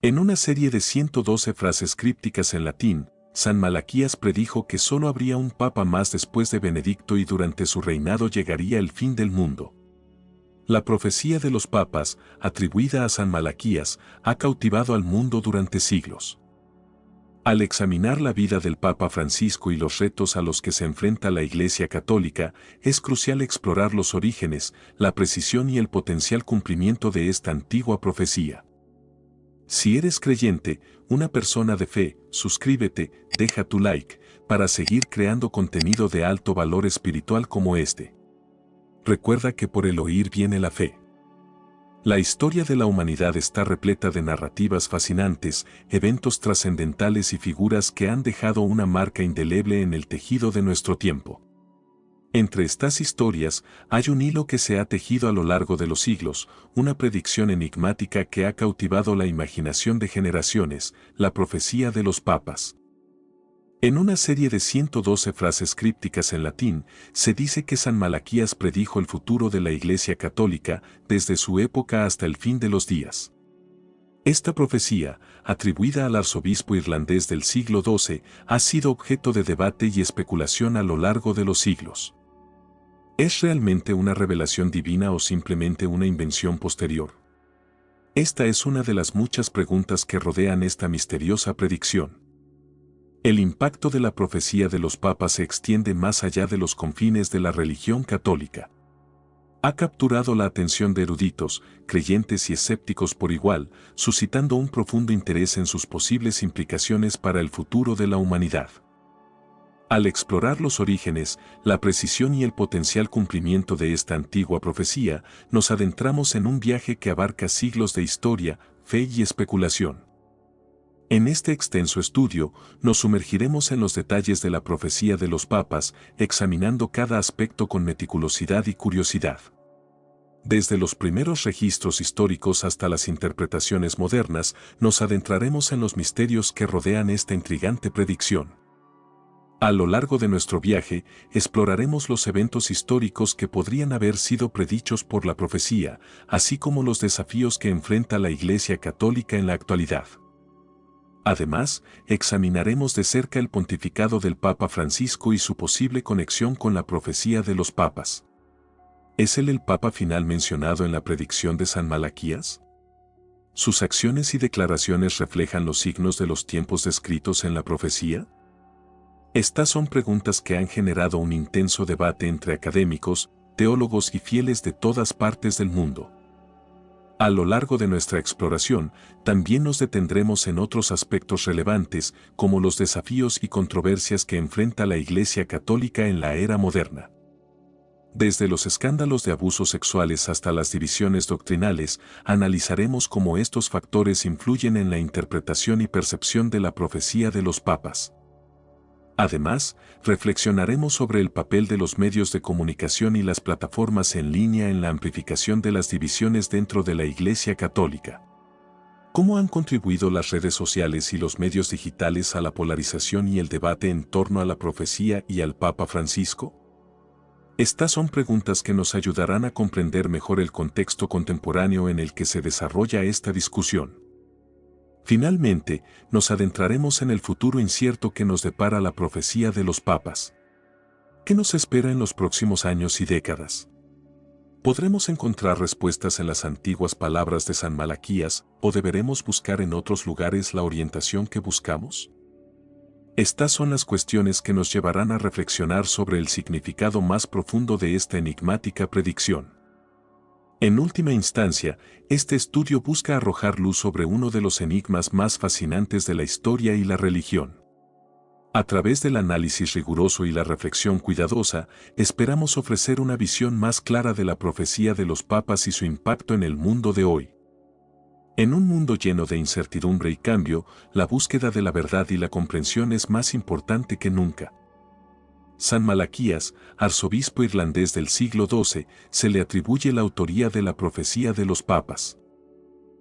En una serie de 112 frases crípticas en latín, San Malaquías predijo que solo habría un papa más después de Benedicto y durante su reinado llegaría el fin del mundo. La profecía de los papas, atribuida a San Malaquías, ha cautivado al mundo durante siglos. Al examinar la vida del Papa Francisco y los retos a los que se enfrenta la Iglesia Católica, es crucial explorar los orígenes, la precisión y el potencial cumplimiento de esta antigua profecía. Si eres creyente, una persona de fe, suscríbete, deja tu like, para seguir creando contenido de alto valor espiritual como este. Recuerda que por el oír viene la fe. La historia de la humanidad está repleta de narrativas fascinantes, eventos trascendentales y figuras que han dejado una marca indeleble en el tejido de nuestro tiempo. Entre estas historias, hay un hilo que se ha tejido a lo largo de los siglos, una predicción enigmática que ha cautivado la imaginación de generaciones, la profecía de los papas. En una serie de 112 frases crípticas en latín, se dice que San Malaquías predijo el futuro de la Iglesia Católica desde su época hasta el fin de los días. Esta profecía, atribuida al arzobispo irlandés del siglo XII, ha sido objeto de debate y especulación a lo largo de los siglos. ¿Es realmente una revelación divina o simplemente una invención posterior? Esta es una de las muchas preguntas que rodean esta misteriosa predicción. El impacto de la profecía de los papas se extiende más allá de los confines de la religión católica. Ha capturado la atención de eruditos, creyentes y escépticos por igual, suscitando un profundo interés en sus posibles implicaciones para el futuro de la humanidad. Al explorar los orígenes, la precisión y el potencial cumplimiento de esta antigua profecía, nos adentramos en un viaje que abarca siglos de historia, fe y especulación. En este extenso estudio, nos sumergiremos en los detalles de la profecía de los papas, examinando cada aspecto con meticulosidad y curiosidad. Desde los primeros registros históricos hasta las interpretaciones modernas, nos adentraremos en los misterios que rodean esta intrigante predicción. A lo largo de nuestro viaje, exploraremos los eventos históricos que podrían haber sido predichos por la profecía, así como los desafíos que enfrenta la Iglesia Católica en la actualidad. Además, examinaremos de cerca el pontificado del Papa Francisco y su posible conexión con la profecía de los papas. ¿Es él el Papa final mencionado en la predicción de San Malaquías? ¿Sus acciones y declaraciones reflejan los signos de los tiempos descritos en la profecía? Estas son preguntas que han generado un intenso debate entre académicos, teólogos y fieles de todas partes del mundo. A lo largo de nuestra exploración, también nos detendremos en otros aspectos relevantes, como los desafíos y controversias que enfrenta la Iglesia Católica en la era moderna. Desde los escándalos de abusos sexuales hasta las divisiones doctrinales, analizaremos cómo estos factores influyen en la interpretación y percepción de la profecía de los papas. Además, reflexionaremos sobre el papel de los medios de comunicación y las plataformas en línea en la amplificación de las divisiones dentro de la Iglesia Católica. ¿Cómo han contribuido las redes sociales y los medios digitales a la polarización y el debate en torno a la profecía y al Papa Francisco? Estas son preguntas que nos ayudarán a comprender mejor el contexto contemporáneo en el que se desarrolla esta discusión. Finalmente, nos adentraremos en el futuro incierto que nos depara la profecía de los papas. ¿Qué nos espera en los próximos años y décadas? ¿Podremos encontrar respuestas en las antiguas palabras de San Malaquías o deberemos buscar en otros lugares la orientación que buscamos? Estas son las cuestiones que nos llevarán a reflexionar sobre el significado más profundo de esta enigmática predicción. En última instancia, este estudio busca arrojar luz sobre uno de los enigmas más fascinantes de la historia y la religión. A través del análisis riguroso y la reflexión cuidadosa, esperamos ofrecer una visión más clara de la profecía de los papas y su impacto en el mundo de hoy. En un mundo lleno de incertidumbre y cambio, la búsqueda de la verdad y la comprensión es más importante que nunca. San Malaquías, arzobispo irlandés del siglo XII, se le atribuye la autoría de la profecía de los papas.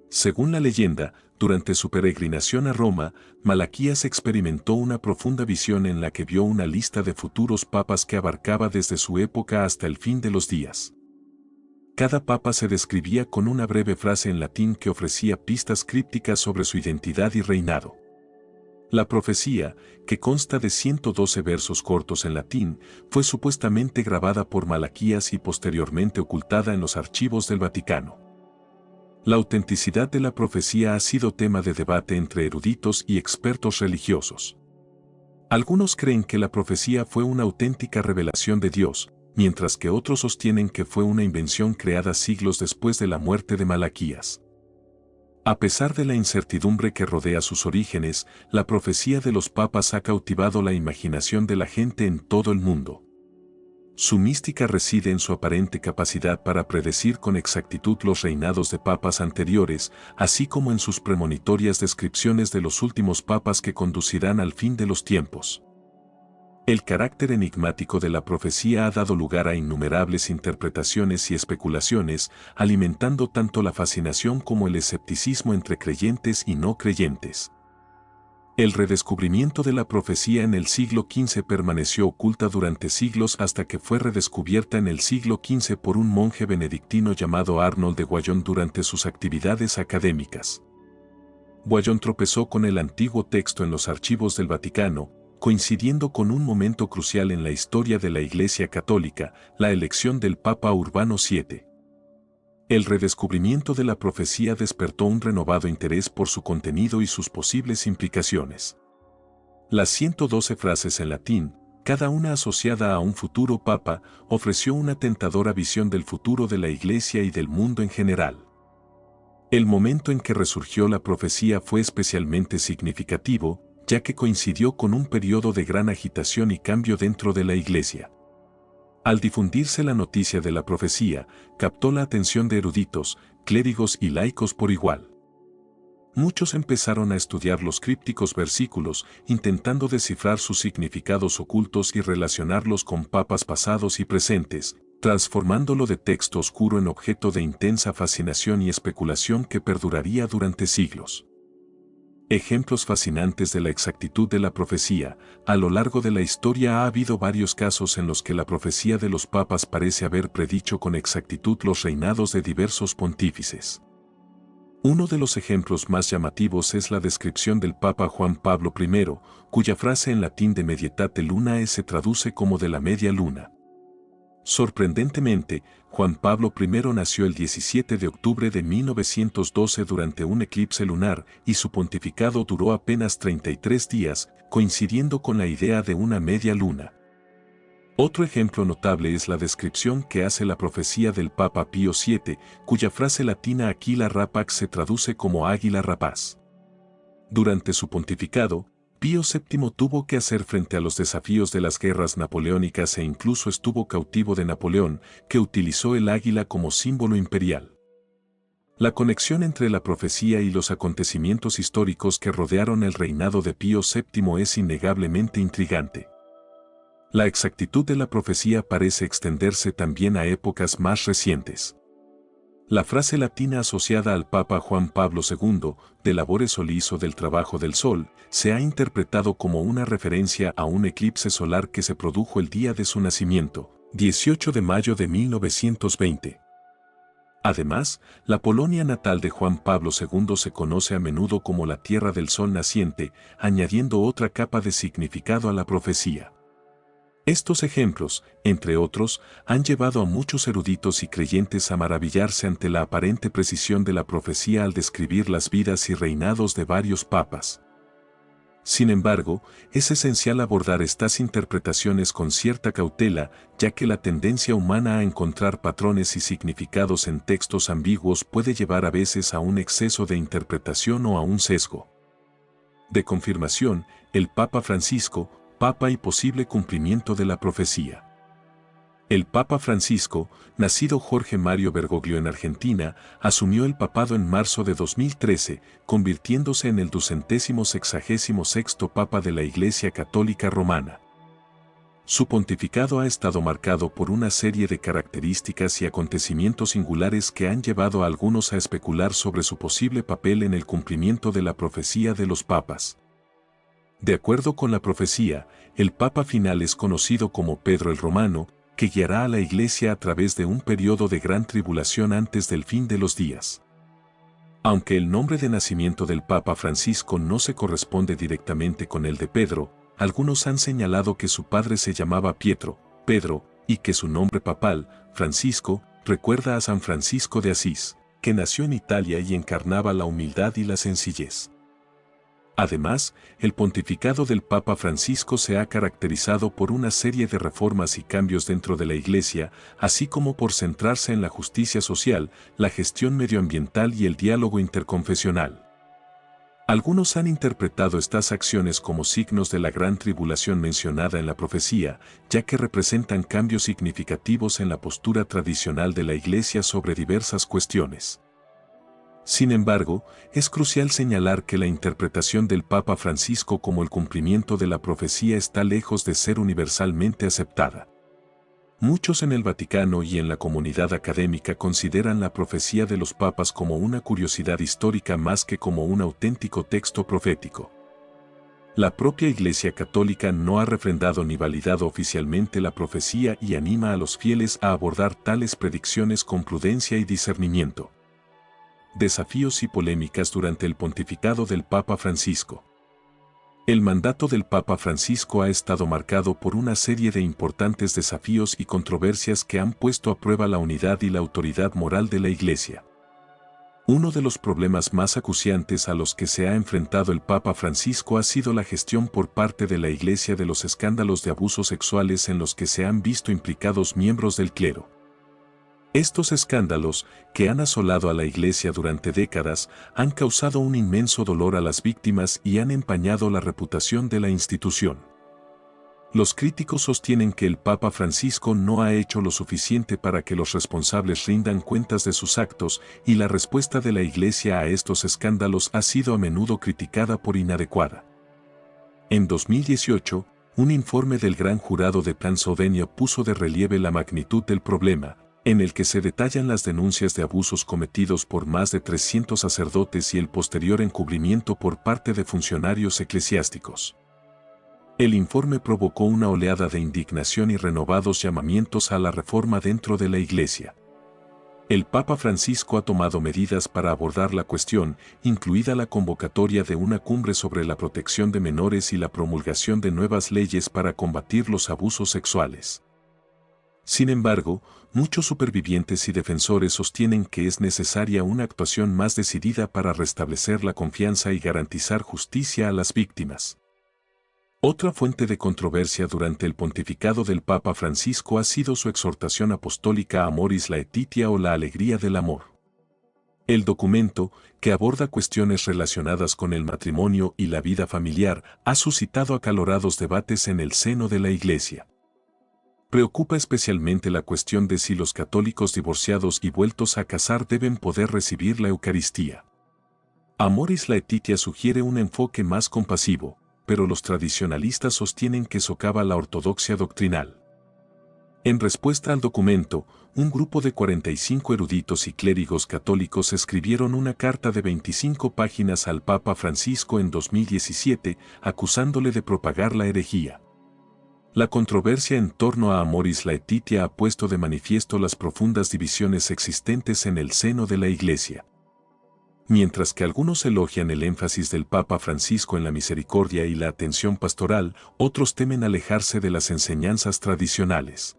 Según la leyenda, durante su peregrinación a Roma, Malaquías experimentó una profunda visión en la que vio una lista de futuros papas que abarcaba desde su época hasta el fin de los días. Cada papa se describía con una breve frase en latín que ofrecía pistas crípticas sobre su identidad y reinado. La profecía, que consta de 112 versos cortos en latín, fue supuestamente grabada por Malaquías y posteriormente ocultada en los archivos del Vaticano. La autenticidad de la profecía ha sido tema de debate entre eruditos y expertos religiosos. Algunos creen que la profecía fue una auténtica revelación de Dios, mientras que otros sostienen que fue una invención creada siglos después de la muerte de Malaquías. A pesar de la incertidumbre que rodea sus orígenes, la profecía de los papas ha cautivado la imaginación de la gente en todo el mundo. Su mística reside en su aparente capacidad para predecir con exactitud los reinados de papas anteriores, así como en sus premonitorias descripciones de los últimos papas que conducirán al fin de los tiempos. El carácter enigmático de la profecía ha dado lugar a innumerables interpretaciones y especulaciones, alimentando tanto la fascinación como el escepticismo entre creyentes y no creyentes. El redescubrimiento de la profecía en el siglo XV permaneció oculta durante siglos hasta que fue redescubierta en el siglo XV por un monje benedictino llamado Arnold de Guyon durante sus actividades académicas. Guyon tropezó con el antiguo texto en los archivos del Vaticano, coincidiendo con un momento crucial en la historia de la Iglesia Católica, la elección del Papa Urbano VII. El redescubrimiento de la profecía despertó un renovado interés por su contenido y sus posibles implicaciones. Las 112 frases en latín, cada una asociada a un futuro papa, ofreció una tentadora visión del futuro de la Iglesia y del mundo en general. El momento en que resurgió la profecía fue especialmente significativo, ya que coincidió con un periodo de gran agitación y cambio dentro de la Iglesia. Al difundirse la noticia de la profecía, captó la atención de eruditos, clérigos y laicos por igual. Muchos empezaron a estudiar los crípticos versículos, intentando descifrar sus significados ocultos y relacionarlos con papas pasados y presentes, transformándolo de texto oscuro en objeto de intensa fascinación y especulación que perduraría durante siglos. Ejemplos fascinantes de la exactitud de la profecía. A lo largo de la historia ha habido varios casos en los que la profecía de los papas parece haber predicho con exactitud los reinados de diversos pontífices. Uno de los ejemplos más llamativos es la descripción del Papa Juan Pablo I, cuya frase en latín de medietate lunae se traduce como de la media luna. Sorprendentemente, Juan Pablo I nació el 17 de octubre de 1912 durante un eclipse lunar y su pontificado duró apenas 33 días, coincidiendo con la idea de una media luna. Otro ejemplo notable es la descripción que hace la profecía del Papa Pío VII, cuya frase latina Aquila rapax se traduce como águila rapaz. Durante su pontificado, Pío VII tuvo que hacer frente a los desafíos de las guerras napoleónicas e incluso estuvo cautivo de Napoleón, que utilizó el águila como símbolo imperial. La conexión entre la profecía y los acontecimientos históricos que rodearon el reinado de Pío VII es innegablemente intrigante. La exactitud de la profecía parece extenderse también a épocas más recientes. La frase latina asociada al Papa Juan Pablo II, de labore solis o del trabajo del sol, se ha interpretado como una referencia a un eclipse solar que se produjo el día de su nacimiento, 18 de mayo de 1920. Además, la Polonia natal de Juan Pablo II se conoce a menudo como la Tierra del Sol naciente, añadiendo otra capa de significado a la profecía. Estos ejemplos, entre otros, han llevado a muchos eruditos y creyentes a maravillarse ante la aparente precisión de la profecía al describir las vidas y reinados de varios papas. Sin embargo, es esencial abordar estas interpretaciones con cierta cautela, ya que la tendencia humana a encontrar patrones y significados en textos ambiguos puede llevar a veces a un exceso de interpretación o a un sesgo. De confirmación, el Papa Francisco, Papa y posible cumplimiento de la profecía. El Papa Francisco, nacido Jorge Mario Bergoglio en Argentina, asumió el papado en marzo de 2013, convirtiéndose en el 266º Papa de la Iglesia Católica Romana. Su pontificado ha estado marcado por una serie de características y acontecimientos singulares que han llevado a algunos a especular sobre su posible papel en el cumplimiento de la profecía de los papas. De acuerdo con la profecía, el Papa final es conocido como Pedro el Romano, que guiará a la Iglesia a través de un periodo de gran tribulación antes del fin de los días. Aunque el nombre de nacimiento del Papa Francisco no se corresponde directamente con el de Pedro, algunos han señalado que su padre se llamaba Pietro, Pedro, y que su nombre papal, Francisco, recuerda a San Francisco de Asís, que nació en Italia y encarnaba la humildad y la sencillez. Además, el pontificado del Papa Francisco se ha caracterizado por una serie de reformas y cambios dentro de la Iglesia, así como por centrarse en la justicia social, la gestión medioambiental y el diálogo interconfesional. Algunos han interpretado estas acciones como signos de la gran tribulación mencionada en la profecía, ya que representan cambios significativos en la postura tradicional de la Iglesia sobre diversas cuestiones. Sin embargo, es crucial señalar que la interpretación del Papa Francisco como el cumplimiento de la profecía está lejos de ser universalmente aceptada. Muchos en el Vaticano y en la comunidad académica consideran la profecía de los papas como una curiosidad histórica más que como un auténtico texto profético. La propia Iglesia Católica no ha refrendado ni validado oficialmente la profecía y anima a los fieles a abordar tales predicciones con prudencia y discernimiento. Desafíos y polémicas durante el pontificado del Papa Francisco. El mandato del Papa Francisco ha estado marcado por una serie de importantes desafíos y controversias que han puesto a prueba la unidad y la autoridad moral de la Iglesia. Uno de los problemas más acuciantes a los que se ha enfrentado el Papa Francisco ha sido la gestión por parte de la Iglesia de los escándalos de abusos sexuales en los que se han visto implicados miembros del clero. Estos escándalos, que han asolado a la Iglesia durante décadas, han causado un inmenso dolor a las víctimas y han empañado la reputación de la institución. Los críticos sostienen que el Papa Francisco no ha hecho lo suficiente para que los responsables rindan cuentas de sus actos, y la respuesta de la Iglesia a estos escándalos ha sido a menudo criticada por inadecuada. En 2018, un informe del Gran Jurado de Pennsylvania puso de relieve la magnitud del problema, en el que se detallan las denuncias de abusos cometidos por más de 300 sacerdotes y el posterior encubrimiento por parte de funcionarios eclesiásticos. El informe provocó una oleada de indignación y renovados llamamientos a la reforma dentro de la Iglesia. El Papa Francisco ha tomado medidas para abordar la cuestión, incluida la convocatoria de una cumbre sobre la protección de menores y la promulgación de nuevas leyes para combatir los abusos sexuales. Sin embargo, muchos supervivientes y defensores sostienen que es necesaria una actuación más decidida para restablecer la confianza y garantizar justicia a las víctimas. Otra fuente de controversia durante el pontificado del Papa Francisco ha sido su exhortación apostólica Amoris Laetitia o la alegría del amor. El documento, que aborda cuestiones relacionadas con el matrimonio y la vida familiar, ha suscitado acalorados debates en el seno de la Iglesia. Preocupa especialmente la cuestión de si los católicos divorciados y vueltos a casar deben poder recibir la Eucaristía. Amoris Laetitia sugiere un enfoque más compasivo, pero los tradicionalistas sostienen que socava la ortodoxia doctrinal. En respuesta al documento, un grupo de 45 eruditos y clérigos católicos escribieron una carta de 25 páginas al Papa Francisco en 2017, acusándole de propagar la herejía. La controversia en torno a Amoris Laetitia ha puesto de manifiesto las profundas divisiones existentes en el seno de la Iglesia. Mientras que algunos elogian el énfasis del Papa Francisco en la misericordia y la atención pastoral, otros temen alejarse de las enseñanzas tradicionales.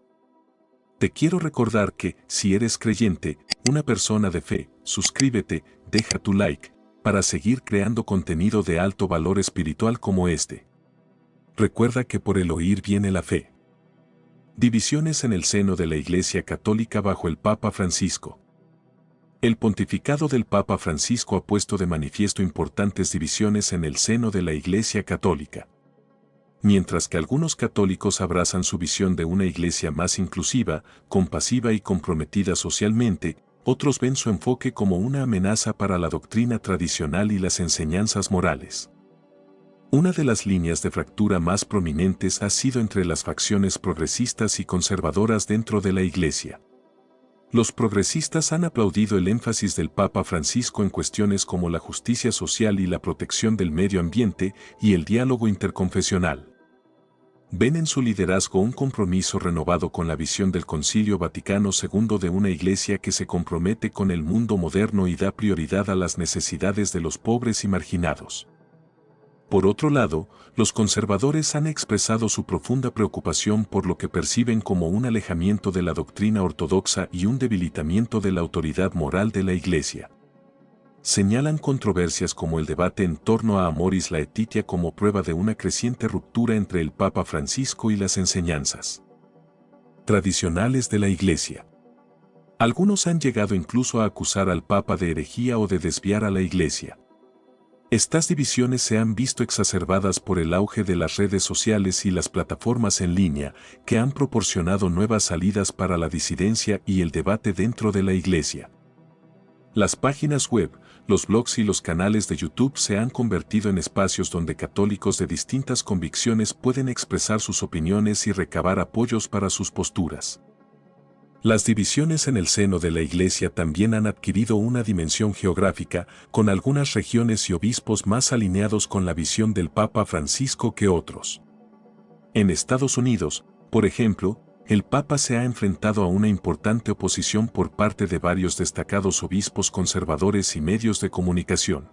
Te quiero recordar que, si eres creyente, una persona de fe, suscríbete, deja tu like, para seguir creando contenido de alto valor espiritual como este. Recuerda que por el oír viene la fe. Divisiones en el seno de la Iglesia Católica bajo el Papa Francisco. El pontificado del Papa Francisco ha puesto de manifiesto importantes divisiones en el seno de la Iglesia Católica. Mientras que algunos católicos abrazan su visión de una Iglesia más inclusiva, compasiva y comprometida socialmente, otros ven su enfoque como una amenaza para la doctrina tradicional y las enseñanzas morales. Una de las líneas de fractura más prominentes ha sido entre las facciones progresistas y conservadoras dentro de la Iglesia. Los progresistas han aplaudido el énfasis del Papa Francisco en cuestiones como la justicia social y la protección del medio ambiente y el diálogo interconfesional. Ven en su liderazgo un compromiso renovado con la visión del Concilio Vaticano II de una iglesia que se compromete con el mundo moderno y da prioridad a las necesidades de los pobres y marginados. Por otro lado, los conservadores han expresado su profunda preocupación por lo que perciben como un alejamiento de la doctrina ortodoxa y un debilitamiento de la autoridad moral de la Iglesia. Señalan controversias como el debate en torno a Amoris Laetitia como prueba de una creciente ruptura entre el Papa Francisco y las enseñanzas tradicionales de la Iglesia. Algunos han llegado incluso a acusar al Papa de herejía o de desviar a la Iglesia. Estas divisiones se han visto exacerbadas por el auge de las redes sociales y las plataformas en línea, que han proporcionado nuevas salidas para la disidencia y el debate dentro de la Iglesia. Las páginas web, los blogs y los canales de YouTube se han convertido en espacios donde católicos de distintas convicciones pueden expresar sus opiniones y recabar apoyos para sus posturas. Las divisiones en el seno de la Iglesia también han adquirido una dimensión geográfica, con algunas regiones y obispos más alineados con la visión del Papa Francisco que otros. En Estados Unidos, por ejemplo, el Papa se ha enfrentado a una importante oposición por parte de varios destacados obispos conservadores y medios de comunicación.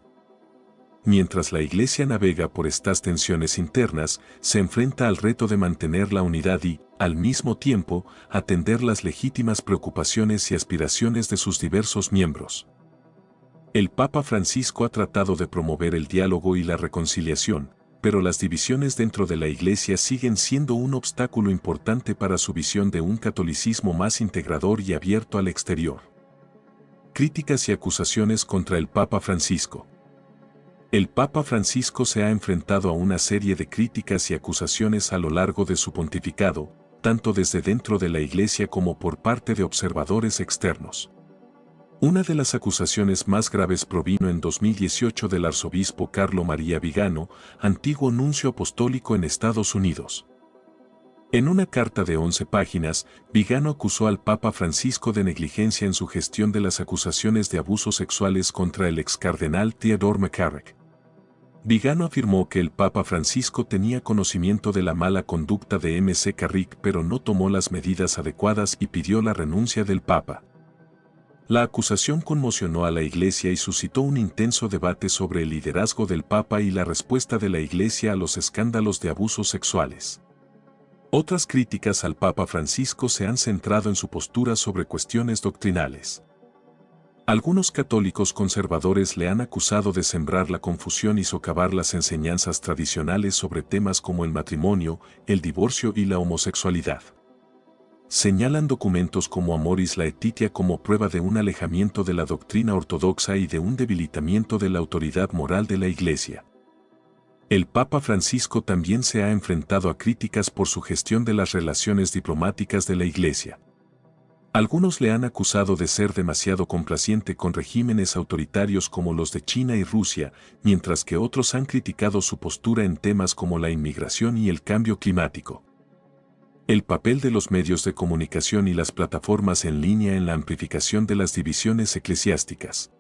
Mientras la Iglesia navega por estas tensiones internas, se enfrenta al reto de mantener la unidad y, al mismo tiempo, atender las legítimas preocupaciones y aspiraciones de sus diversos miembros. El Papa Francisco ha tratado de promover el diálogo y la reconciliación, pero las divisiones dentro de la Iglesia siguen siendo un obstáculo importante para su visión de un catolicismo más integrador y abierto al exterior. Críticas y acusaciones contra el Papa Francisco. El Papa Francisco se ha enfrentado a una serie de críticas y acusaciones a lo largo de su pontificado, tanto desde dentro de la Iglesia como por parte de observadores externos. Una de las acusaciones más graves provino en 2018 del arzobispo Carlo María Vigano, antiguo nuncio apostólico en Estados Unidos. En una carta de 11 páginas, Vigano acusó al Papa Francisco de negligencia en su gestión de las acusaciones de abusos sexuales contra el excardenal Theodore McCarrick. Vigano afirmó que el Papa Francisco tenía conocimiento de la mala conducta de M.C. Carrick pero no tomó las medidas adecuadas y pidió la renuncia del Papa. La acusación conmocionó a la Iglesia y suscitó un intenso debate sobre el liderazgo del Papa y la respuesta de la Iglesia a los escándalos de abusos sexuales. Otras críticas al Papa Francisco se han centrado en su postura sobre cuestiones doctrinales. Algunos católicos conservadores le han acusado de sembrar la confusión y socavar las enseñanzas tradicionales sobre temas como el matrimonio, el divorcio y la homosexualidad. Señalan documentos como Amoris Laetitia como prueba de un alejamiento de la doctrina ortodoxa y de un debilitamiento de la autoridad moral de la Iglesia. El Papa Francisco también se ha enfrentado a críticas por su gestión de las relaciones diplomáticas de la Iglesia. Algunos le han acusado de ser demasiado complaciente con regímenes autoritarios como los de China y Rusia, mientras que otros han criticado su postura en temas como la inmigración y el cambio climático. El papel de los medios de comunicación y las plataformas en línea en la amplificación de las divisiones eclesiásticas.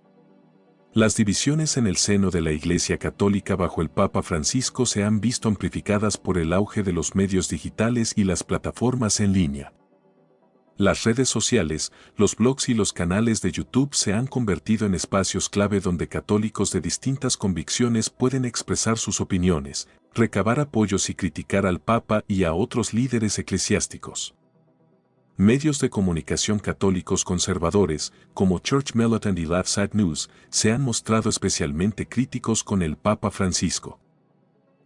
Las divisiones en el seno de la Iglesia Católica bajo el Papa Francisco se han visto amplificadas por el auge de los medios digitales y las plataformas en línea. Las redes sociales, los blogs y los canales de YouTube se han convertido en espacios clave donde católicos de distintas convicciones pueden expresar sus opiniones, recabar apoyos y criticar al Papa y a otros líderes eclesiásticos. Medios de comunicación católicos conservadores, como Church Militant y LaFsat News, se han mostrado especialmente críticos con el Papa Francisco.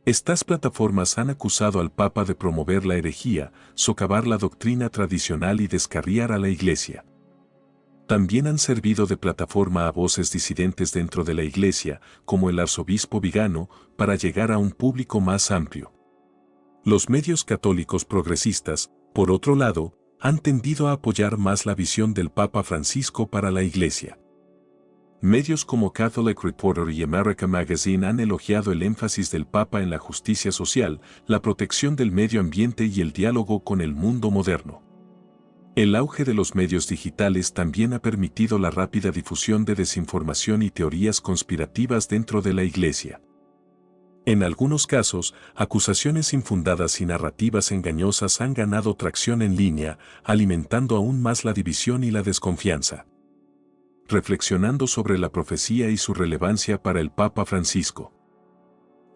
Estas plataformas han acusado al Papa de promover la herejía, socavar la doctrina tradicional y descarriar a la Iglesia. También han servido de plataforma a voces disidentes dentro de la Iglesia, como el arzobispo Vigano, para llegar a un público más amplio. Los medios católicos progresistas, por otro lado, han tendido a apoyar más la visión del Papa Francisco para la Iglesia. Medios como Catholic Reporter y America Magazine han elogiado el énfasis del Papa en la justicia social, la protección del medio ambiente y el diálogo con el mundo moderno. El auge de los medios digitales también ha permitido la rápida difusión de desinformación y teorías conspirativas dentro de la Iglesia. En algunos casos, acusaciones infundadas y narrativas engañosas han ganado tracción en línea, alimentando aún más la división y la desconfianza. Reflexionando sobre la profecía y su relevancia para el Papa Francisco.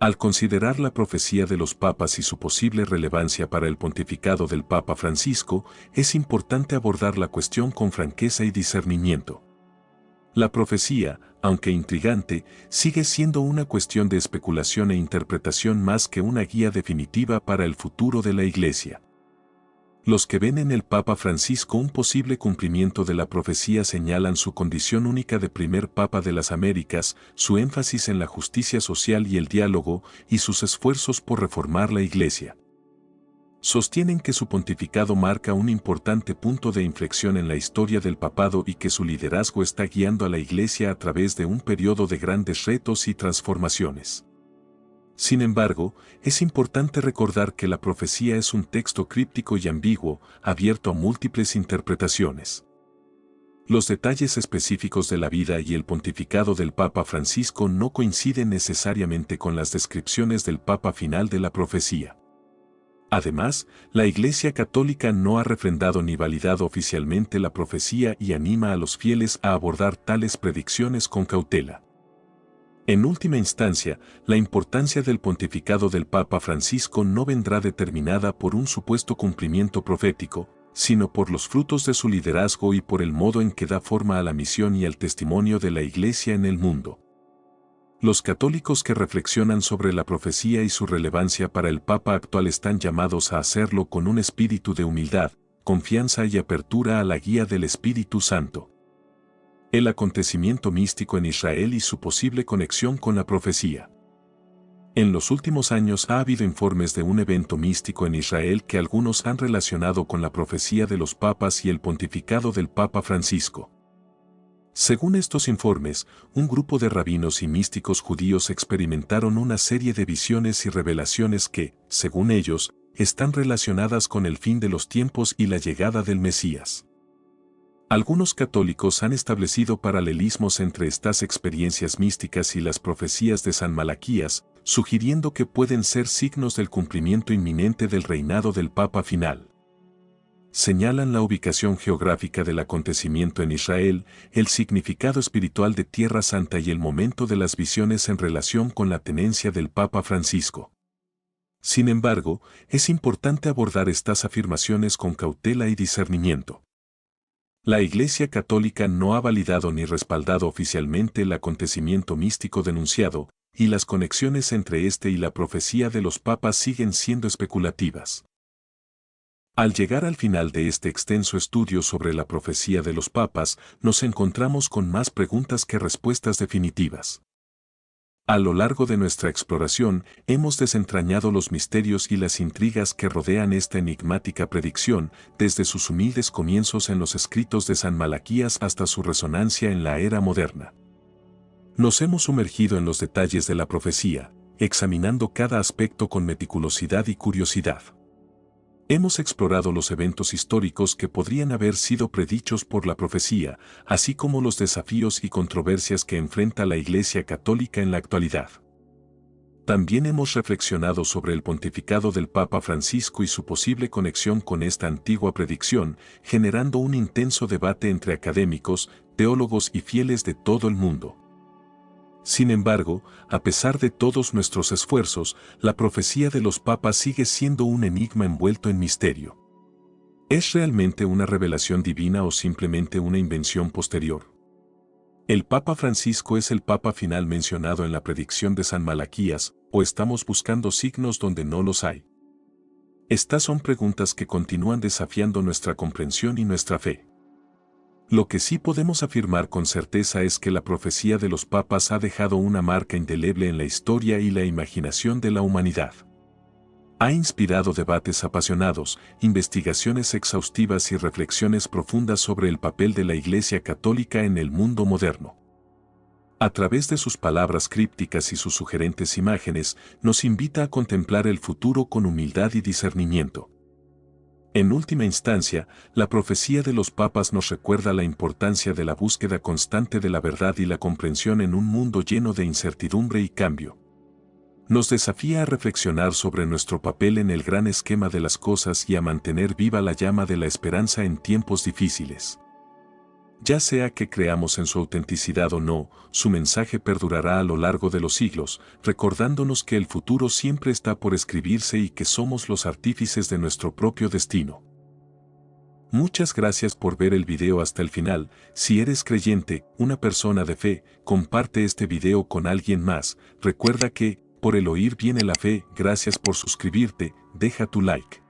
Al considerar la profecía de los papas y su posible relevancia para el pontificado del Papa Francisco, es importante abordar la cuestión con franqueza y discernimiento. La profecía, aunque intrigante, sigue siendo una cuestión de especulación e interpretación más que una guía definitiva para el futuro de la Iglesia. Los que ven en el Papa Francisco un posible cumplimiento de la profecía señalan su condición única de primer Papa de las Américas, su énfasis en la justicia social y el diálogo, y sus esfuerzos por reformar la Iglesia. Sostienen que su pontificado marca un importante punto de inflexión en la historia del papado y que su liderazgo está guiando a la Iglesia a través de un periodo de grandes retos y transformaciones. Sin embargo, es importante recordar que la profecía es un texto críptico y ambiguo, abierto a múltiples interpretaciones. Los detalles específicos de la vida y el pontificado del Papa Francisco no coinciden necesariamente con las descripciones del Papa final de la profecía. Además, la Iglesia Católica no ha refrendado ni validado oficialmente la profecía y anima a los fieles a abordar tales predicciones con cautela. En última instancia, la importancia del pontificado del Papa Francisco no vendrá determinada por un supuesto cumplimiento profético, sino por los frutos de su liderazgo y por el modo en que da forma a la misión y al testimonio de la Iglesia en el mundo. Los católicos que reflexionan sobre la profecía y su relevancia para el Papa actual están llamados a hacerlo con un espíritu de humildad, confianza y apertura a la guía del Espíritu Santo. El acontecimiento místico en Israel y su posible conexión con la profecía. En los últimos años ha habido informes de un evento místico en Israel que algunos han relacionado con la profecía de los papas y el pontificado del Papa Francisco. Según estos informes, un grupo de rabinos y místicos judíos experimentaron una serie de visiones y revelaciones que, según ellos, están relacionadas con el fin de los tiempos y la llegada del Mesías. Algunos católicos han establecido paralelismos entre estas experiencias místicas y las profecías de San Malaquías, sugiriendo que pueden ser signos del cumplimiento inminente del reinado del Papa final. Señalan la ubicación geográfica del acontecimiento en Israel, el significado espiritual de Tierra Santa y el momento de las visiones en relación con la tenencia del Papa Francisco. Sin embargo, es importante abordar estas afirmaciones con cautela y discernimiento. La Iglesia Católica no ha validado ni respaldado oficialmente el acontecimiento místico denunciado, y las conexiones entre este y la profecía de los papas siguen siendo especulativas. Al llegar al final de este extenso estudio sobre la profecía de los papas, nos encontramos con más preguntas que respuestas definitivas. A lo largo de nuestra exploración, hemos desentrañado los misterios y las intrigas que rodean esta enigmática predicción, desde sus humildes comienzos en los escritos de San Malaquías hasta su resonancia en la era moderna. Nos hemos sumergido en los detalles de la profecía, examinando cada aspecto con meticulosidad y curiosidad. Hemos explorado los eventos históricos que podrían haber sido predichos por la profecía, así como los desafíos y controversias que enfrenta la Iglesia Católica en la actualidad. También hemos reflexionado sobre el pontificado del Papa Francisco y su posible conexión con esta antigua predicción, generando un intenso debate entre académicos, teólogos y fieles de todo el mundo. Sin embargo, a pesar de todos nuestros esfuerzos, la profecía de los papas sigue siendo un enigma envuelto en misterio. ¿Es realmente una revelación divina o simplemente una invención posterior? ¿El Papa Francisco es el Papa final mencionado en la predicción de San Malaquías, o estamos buscando signos donde no los hay? Estas son preguntas que continúan desafiando nuestra comprensión y nuestra fe. Lo que sí podemos afirmar con certeza es que la profecía de los papas ha dejado una marca indeleble en la historia y la imaginación de la humanidad. Ha inspirado debates apasionados, investigaciones exhaustivas y reflexiones profundas sobre el papel de la Iglesia Católica en el mundo moderno. A través de sus palabras crípticas y sus sugerentes imágenes, nos invita a contemplar el futuro con humildad y discernimiento. En última instancia, la profecía de los papas nos recuerda la importancia de la búsqueda constante de la verdad y la comprensión en un mundo lleno de incertidumbre y cambio. Nos desafía a reflexionar sobre nuestro papel en el gran esquema de las cosas y a mantener viva la llama de la esperanza en tiempos difíciles. Ya sea que creamos en su autenticidad o no, su mensaje perdurará a lo largo de los siglos, recordándonos que el futuro siempre está por escribirse y que somos los artífices de nuestro propio destino. Muchas gracias por ver el video hasta el final. Si eres creyente, una persona de fe, comparte este video con alguien más. Recuerda que, por el oír viene la fe. Gracias por suscribirte, deja tu like.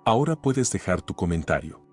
Ahora puedes dejar tu comentario.